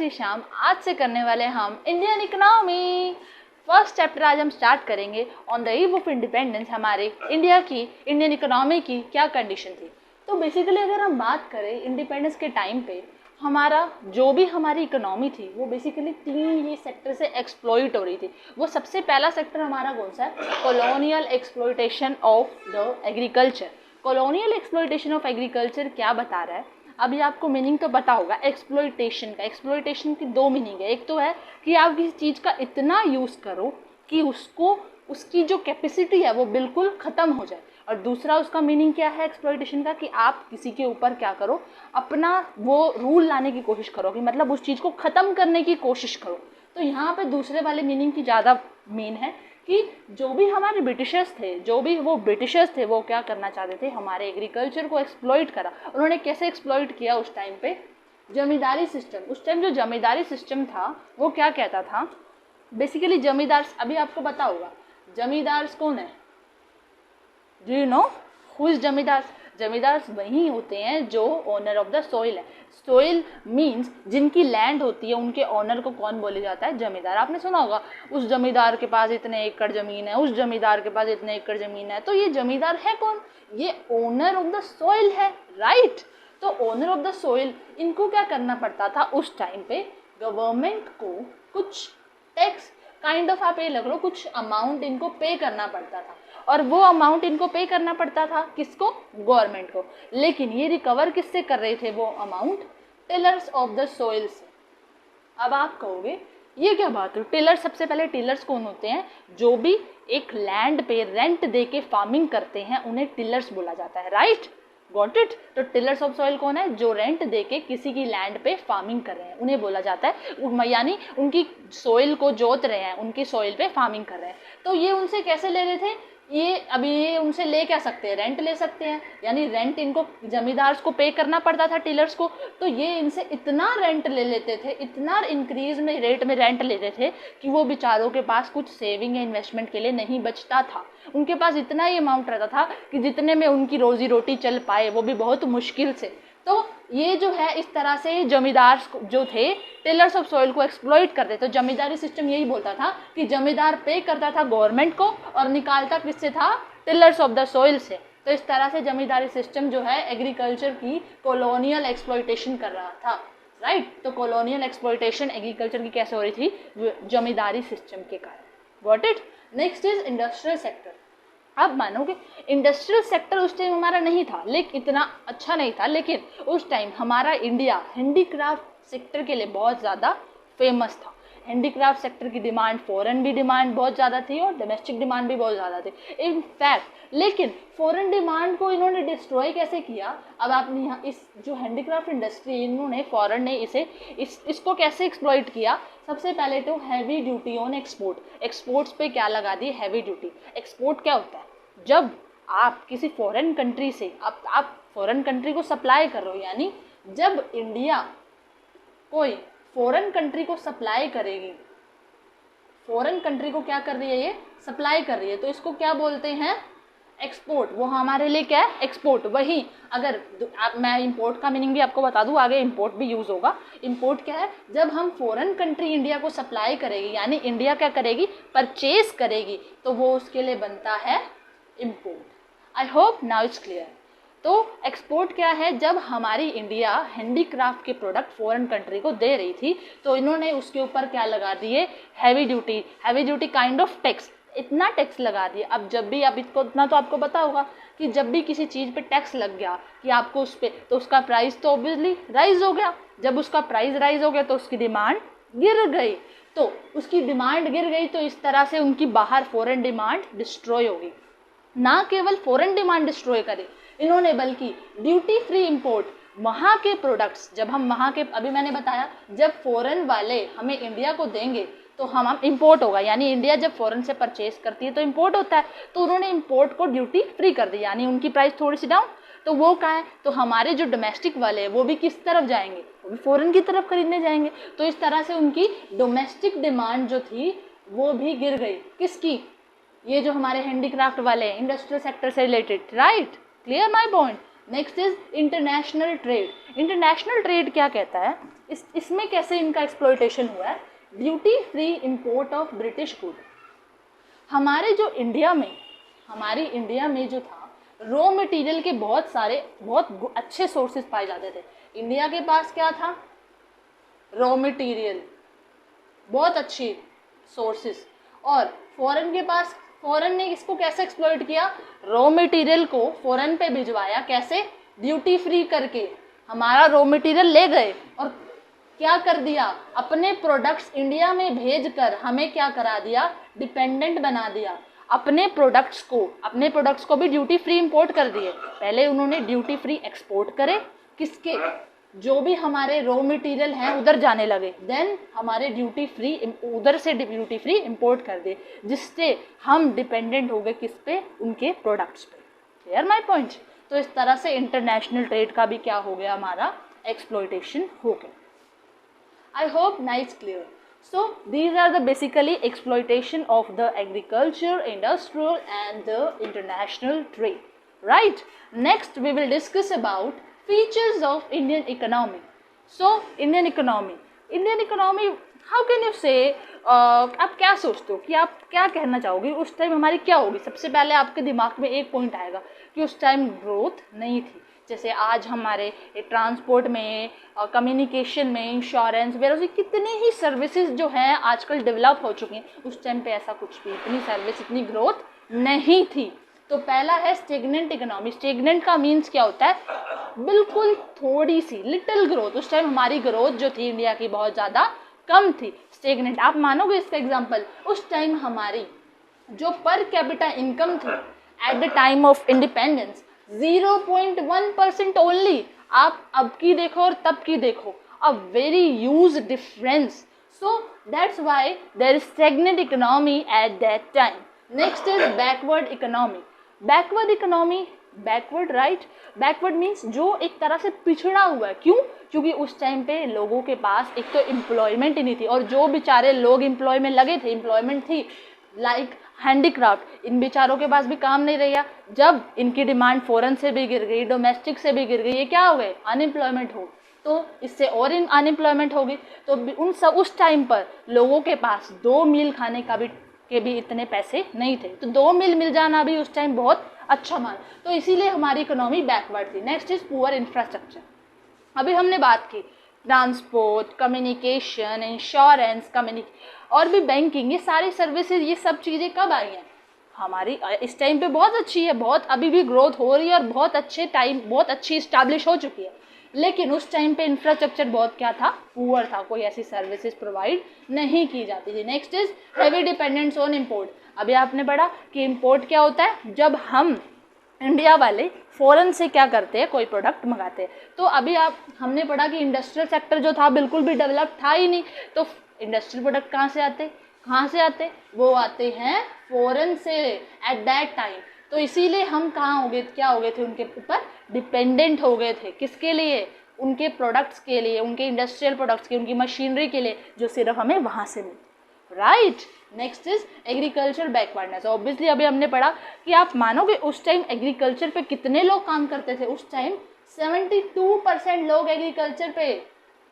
श्री श्याम। आज से करने वाले हम इंडियन इकोनॉमी फर्स्ट चैप्टर आज हम स्टार्ट करेंगे। On the eve of independence हमारे इंडिया की इंडियन इकोनॉमी की क्या कंडीशन थी। तो बेसिकली अगर हम बात करें इंडिपेंडेंस के टाइम पे हमारा जो भी हमारी इकोनॉमी थी वो बेसिकली 3 ये सेक्टर से एक्सप्लॉइट हो रही थी। वो सबसे पहला सेक्टर हमारा कौन सा है? Colonial exploitation of the agriculture. Colonial exploitation of agriculture क्या बता रहा है? अभी आपको मीनिंग तो पता होगा एक्सप्लॉइटेशन का। एक्सप्लॉइटेशन की 2 मीनिंग है। एक तो है कि आप किसी चीज़ का इतना यूज़ करो कि उसको उसकी जो कैपेसिटी है वो बिल्कुल ख़त्म हो जाए, और दूसरा उसका मीनिंग क्या है एक्सप्लॉइटेशन का कि आप किसी के ऊपर क्या करो, अपना वो रूल लाने की कोशिश करो, कि मतलब उस चीज़ को ख़त्म करने की कोशिश करो। तो यहाँ पे दूसरे वाले मीनिंग की ज़्यादा मेन है कि जो भी हमारे ब्रिटिशर्स थे वो क्या करना चाहते थे, हमारे एग्रीकल्चर को एक्सप्लॉइट करा। उन्होंने कैसे एक्सप्लॉइट किया? उस टाइम पे जमींदारी सिस्टम, उस टाइम जो जमींदारी सिस्टम था वो क्या कहता था बेसिकली जमींदार। अभी आपको पता होगा जमींदार कौन है? Do you know who is जमींदार? जमींदार वही होते हैं जो ओनर ऑफ द सोइल है। सोइल मीन्स जिनकी लैंड होती है उनके ओनर को कौन बोले जाता है? जमींदार। आपने सुना होगा उस जमींदार के पास इतने एकड़ जमीन है, उस जमींदार के पास इतने एकड़ जमीन है। तो ये जमींदार है कौन? ये ओनर ऑफ द सोइल है, राइट। तो ओनर ऑफ द सोइल इनको क्या करना पड़ता था उस टाइम पे? गवर्नमेंट को कुछ टैक्स काइंड ऑफ आप ये लग लो कुछ अमाउंट इनको पे करना पड़ता था, और वो अमाउंट इनको पे करना पड़ता था किसको? गवर्नमेंट को। लेकिन ये रिकवर किससे कर रहे थे वो amount? Tillers of the soil से। अब आप कहोगे ये क्या बात है? टिलर, सबसे पहले टिलर्स कौन होते हैं? जो भी एक लैंड पे रेंट दे के फार्मिंग करते हैं उन्हें टिलर्स बोला जाता है, राइट। Got it. तो टिलर्स ऑफ सॉइल कौन है? जो रेंट देके किसी की लैंड पे फार्मिंग कर रहे हैं उन्हें बोला जाता है, यानी उनकी सॉइल को जोत रहे हैं, उनकी सॉइल पे फार्मिंग कर रहे हैं। तो ये उनसे कैसे ले रहे थे? ये उनसे ले क्या सकते हैं? रेंट ले सकते हैं, यानी रेंट इनको जमींदार को पे करना पड़ता था टिलर्स को। तो ये इनसे इतना रेंट ले लेते थे, इतना इंक्रीज में रेट में रेंट लेते थे कि वो बेचारों के पास कुछ सेविंग या इन्वेस्टमेंट के लिए नहीं बचता था। उनके पास इतना ही अमाउंट रहता था कि जितने में उनकी रोजी रोटी चल पाए, वो भी बहुत मुश्किल से। तो ये जो है इस तरह से जमींदार जो थे टिलर्स ऑफ सॉइल को एक्सप्लॉइट करते। तो जमींदारी सिस्टम यही बोलता था कि जमींदार पे करता था गवर्नमेंट को और निकालता किससे था? टिलर्स ऑफ द सॉइल से। तो इस तरह से जमींदारी सिस्टम जो है एग्रीकल्चर की कॉलोनियल एक्सप्लॉइटेशन कर रहा था, राइट। तो कॉलोनियल एक्सप्लॉइटेशन एग्रीकल्चर की कैसे हो रही थी? जमींदारी सिस्टम के कारण। Got it. Next is industrial sector. आप मानोगे इंडस्ट्रियल सेक्टर उस टाइम हमारा नहीं था, लेकिन इतना अच्छा नहीं था, लेकिन उस टाइम हमारा इंडिया हैंडीक्राफ्ट सेक्टर के लिए बहुत ज़्यादा फेमस था। हैंडीक्राफ्ट सेक्टर की डिमांड, फॉरेन भी डिमांड बहुत ज़्यादा थी और डोमेस्टिक डिमांड भी बहुत ज़्यादा थी इनफैक्ट। लेकिन फॉरेन डिमांड को इन्होंने डिस्ट्रॉय कैसे किया? अब आपने यहाँ इस जो हैंडीक्राफ्ट इंडस्ट्री इन्होंने फॉरेन ने इसको कैसे एक्सप्लॉइट किया? सबसे पहले तो heavy duty on export. Exports पे क्या लगा दी? Heavy duty. एक्सपोर्ट क्या होता है? जब आप किसी फॉरेन कंट्री से आप फॉरेन कंट्री को सप्लाई कर रहे हो, यानी जब इंडिया कोई फॉरेन कंट्री को सप्लाई करेगी, फॉरेन कंट्री को क्या कर रही है? ये सप्लाई कर रही है, तो इसको क्या बोलते हैं? एक्सपोर्ट। वो हमारे लिए क्या है? एक्सपोर्ट। वही अगर मैं इंपोर्ट का मीनिंग भी आपको बता दूं, आगे इंपोर्ट भी यूज़ होगा। इंपोर्ट क्या है? जब हम फॉरेन कंट्री इंडिया को सप्लाई करेगी, यानी इंडिया क्या करेगी? परचेज करेगी, तो वो उसके लिए बनता है import. I hope now it's clear. तो एक्सपोर्ट क्या है? जब हमारी इंडिया हैंडीक्राफ्ट के प्रोडक्ट फॉरेन कंट्री को दे रही थी तो इन्होंने उसके ऊपर क्या लगा दिए? Heavy duty. Heavy duty kind of tax. इतना टैक्स लगा दिया। अब जब भी आप इसको इतना तो आपको पता होगा कि जब भी किसी चीज़ पे टैक्स लग गया कि आपको उस पर, तो उसका प्राइस तो ऑब्वियसली राइज हो गया। जब उसका प्राइस राइज हो गया तो उसकी डिमांड गिर गई। तो उसकी डिमांड गिर गई तो इस तरह से उनकी बाहर फॉरेन डिमांड डिस्ट्रॉय होगी। ना केवल फॉरेन डिमांड डिस्ट्रॉय करे इन्होंने, बल्कि ड्यूटी फ्री इंपोर्ट, वहाँ के प्रोडक्ट्स जब हम वहाँ के, अभी मैंने बताया जब फॉरेन वाले हमें इंडिया को देंगे तो हम इंपोर्ट होगा, यानी इंडिया जब फॉरेन से परचेज करती है तो इंपोर्ट होता है। तो उन्होंने इंपोर्ट को ड्यूटी फ्री कर दी, यानी उनकी प्राइस थोड़ी सी डाउन। तो वो कहाँ है? तो हमारे जो डोमेस्टिक वाले हैं वो भी किस तरफ जाएंगे? वो भी फॉरेन की तरफ खरीदने जाएंगे। तो इस तरह से उनकी डोमेस्टिक डिमांड जो थी वो भी गिर गई। किसकी? ये जो हमारे हैंडीक्राफ्ट वाले इंडस्ट्रियल सेक्टर से related, right. Clear my point? Next is international trade. International trade क्या कहता है, इसमें कैसे इनका एक्सप्लॉयटेशन हुआ है, duty free import of British good. हमारे इंडिया में जो था रॉ मटेरियल के बहुत अच्छे सोर्सेज पाए जाते थे। इंडिया के पास क्या था, रॉ मटेरियल, बहुत अच्छी सोर्सेज, और फॉरेन ने इसको कैसे एक्सप्लॉइट किया, रॉ मटेरियल को फॉरेन पे भिजवाया, कैसे, ड्यूटी फ्री करके। हमारा रॉ मटेरियल ले गए और क्या कर दिया, अपने प्रोडक्ट्स इंडिया में भेजकर हमें क्या करा दिया, डिपेंडेंट बना दिया। अपने प्रोडक्ट्स को भी ड्यूटी फ्री इंपोर्ट कर दिए। पहले उन्होंने ड्यूटी फ्री एक्सपोर्ट करे, किसके, जो भी हमारे रॉ मटेरियल हैं उधर जाने लगे, देन हमारे उधर से ड्यूटी फ्री इंपोर्ट कर दिए, जिससे हम डिपेंडेंट हो गए किस पे, उनके प्रोडक्ट्स पे। Clear my point. तो इस तरह से इंटरनेशनल ट्रेड का भी क्या हो गया, हमारा एक्सप्लॉयटेशन हो गया। I hope nice clear. So these are the basically exploitation of the agriculture, industrial and the international trade. Right? Next we will discuss about features of Indian economy. So Indian economy how can you say, आप क्या सोचते हो कि आप क्या कहना चाहोगे, उस टाइम हमारी क्या होगी। सबसे पहले आपके दिमाग में एक पॉइंट आएगा कि उस टाइम ग्रोथ नहीं थी। जैसे आज हमारे ट्रांसपोर्ट में, कम्युनिकेशन में, इंश्योरेंस वगैरह कितनी ही सर्विसेज जो हैं आजकल डेवलप हो चुकी हैं, उस टाइम पे ऐसा कुछ भी, इतनी सर्विस, इतनी ग्रोथ नहीं थी। तो पहला है स्टेगनेंट इकोनॉमी। स्टेगनेंट का मीन्स क्या होता है, बिल्कुल थोड़ी सी, लिटिल ग्रोथ। उस टाइम हमारी ग्रोथ जो थी इंडिया की बहुत ज़्यादा कम थी। स्टेगनेंट, आप मानोगे इसका एग्जाम्पल, उस टाइम हमारी जो पर कैपिटा इनकम थी at the time of independence 0.1% only. आप अब की देखो और तब की देखो, a very huge difference. So that's why there is stagnant economy at that time. Next is backward economy. Backward right, backward means जो एक तरह से पिछड़ा हुआ है। क्यों? क्योंकि उस टाइम पे लोगों के पास एक तो एम्प्लॉयमेंट ही नहीं थी, और जो बेचारे लोग एम्प्लॉय में लगे थे, एम्प्लॉयमेंट थी लाइक हैंडीक्राफ्ट, इन बेचारों के पास भी काम नहीं रहा। जब इनकी डिमांड फॉरेन से भी गिर गई, डोमेस्टिक से भी गिर गई, ये क्या हो गए, अनएम्प्लॉयमेंट हो, तो इससे और अनएम्प्लॉयमेंट होगी। तो उस टाइम पर लोगों के पास 2 मील खाने के भी इतने पैसे नहीं थे। तो 2 मील मिल जाना भी उस टाइम बहुत अच्छा मान, तो इसीलिए हमारी इकोनॉमी बैकवर्ड थी। Next is poor infrastructure. अभी हमने बात की ट्रांसपोर्ट, कम्युनिकेशन, इंश्योरेंस, और भी बैंकिंग, ये सारी सर्विसेज, ये सब चीज़ें कब आई हैं, हमारी इस टाइम पे बहुत अच्छी है, बहुत अभी भी ग्रोथ हो रही है और बहुत अच्छी इस्टेब्लिश हो चुकी है। लेकिन उस टाइम पे इंफ्रास्ट्रक्चर बहुत क्या था, पुअर था, कोई ऐसी सर्विसेज प्रोवाइड नहीं की जाती थी। Next is heavy dependence on import. अभी आपने पढ़ा कि इम्पोर्ट क्या होता है, जब हम इंडिया वाले फॉरेन से क्या करते हैं, कोई प्रोडक्ट मंगाते हैं। तो अभी हमने पढ़ा कि इंडस्ट्रियल सेक्टर जो था बिल्कुल भी डेवलप था ही नहीं। तो इंडस्ट्रियल प्रोडक्ट कहाँ से आते, वो आते हैं फॉरेन से एट दैट टाइम। तो इसीलिए हम क्या हो गए थे, उनके ऊपर डिपेंडेंट हो गए थे। किसके लिए, उनके प्रोडक्ट्स के लिए, उनके इंडस्ट्रियल प्रोडक्ट्स के, उनकी मशीनरी के लिए, जो सिर्फ हमें वहाँ से मिलती। Right. Next is agriculture backwardness. Obviously अभी हमने पढ़ा कि आप मानोगे उस टाइम एग्रीकल्चर पे कितने लोग काम करते थे। उस टाइम 72% लोग एग्रीकल्चर पे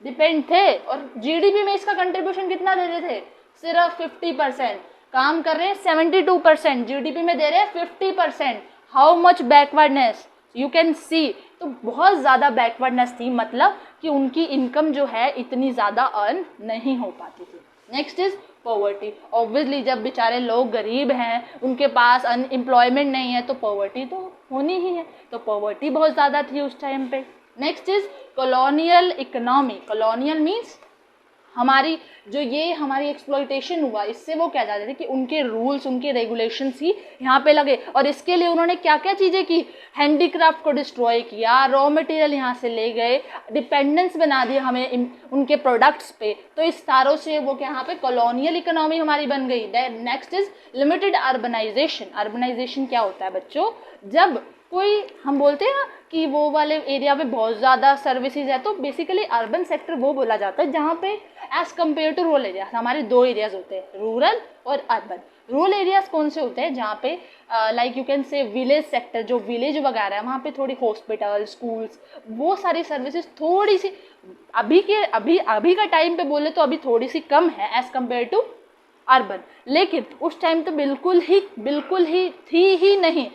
डिपेंड थे, और जीडीपी में इसका कंट्रीब्यूशन कितना दे रहे थे, सिर्फ 50%। काम कर रहे हैं 72%, जीडीपी में दे रहे हैं 50%। How much backwardness you can see. तो बहुत ज़्यादा बैकवर्डनेस थी, मतलब कि उनकी इनकम जो है इतनी ज़्यादा अर्न नहीं हो पाती थी। Next is poverty. ऑब्वियसली जब बेचारे लोग गरीब हैं, उनके पास अनएम्प्लॉयमेंट नहीं है, तो पॉवर्टी तो होनी ही है। तो पॉवर्टी बहुत ज़्यादा थी उस टाइम पे। Next is colonial economy. Colonial means हमारी एक्सप्लॉयटेशन हुआ, इससे वो क्या चाहते थे कि उनके रूल्स, उनके रेगुलेशंस ही यहाँ पे लगे। और इसके लिए उन्होंने क्या क्या चीज़ें की, हैंडीक्राफ्ट को डिस्ट्रॉय किया, रॉ मटेरियल यहाँ से ले गए, डिपेंडेंस बना दिया हमें उनके प्रोडक्ट्स पे। तो इस तारों से वो यहाँ पे कॉलोनियल इकोनॉमी हमारी बन गई। Next is limited urbanisation. Urbanisation क्या होता है बच्चों, जब कोई हम बोलते हैं ना कि वो वाले एरिया में बहुत ज़्यादा सर्विसेज है, तो बेसिकली अर्बन सेक्टर वो बोला जाता है जहाँ पे as compare to rural area हमारे दो एरियाज होते हैं, रूरल और अर्बन। रूरल एरियाज कौन से होते हैं, जहाँ पे like you can say village sector, जो विलेज वगैरह है वहाँ पे थोड़ी हॉस्पिटल, स्कूल्स, वो सारी सर्विसेज थोड़ी सी अभी का टाइम पे बोले तो अभी थोड़ी सी कम है एज़ कम्पेयर टू अर्बन, लेकिन उस टाइम तो बिल्कुल ही थी ही नहीं।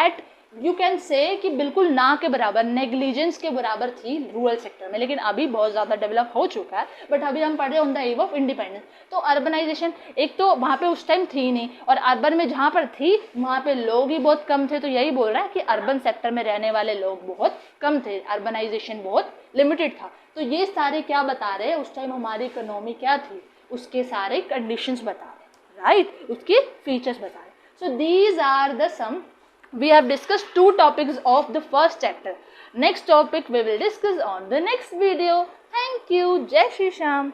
एट यू कैन से कि बिल्कुल ना के बराबर, नेग्लिजेंस के बराबर थी रूरल सेक्टर में, लेकिन अभी बहुत ज़्यादा डेवलप हो चुका है। बट अभी हम पढ़ रहे हैं on the eve of independence. तो अर्बनाइजेशन एक तो वहाँ पे उस टाइम थी नहीं, और अर्बन में जहाँ पर थी वहाँ पे लोग ही बहुत कम थे। तो यही बोल रहा है कि अर्बन सेक्टर में रहने वाले लोग बहुत कम थे, अर्बनाइजेशन बहुत लिमिटेड था। तो ये सारे क्या बता रहे हैं, उस टाइम हमारी इकोनॉमी क्या थी, उसके सारे कंडीशंस बता रहे, राइट, उसके फीचर्स बता रहे। So these are the some, we have discussed 2 topics of the first chapter. Next topic we will discuss on the next video. Thank you. Jai Shri Shyam.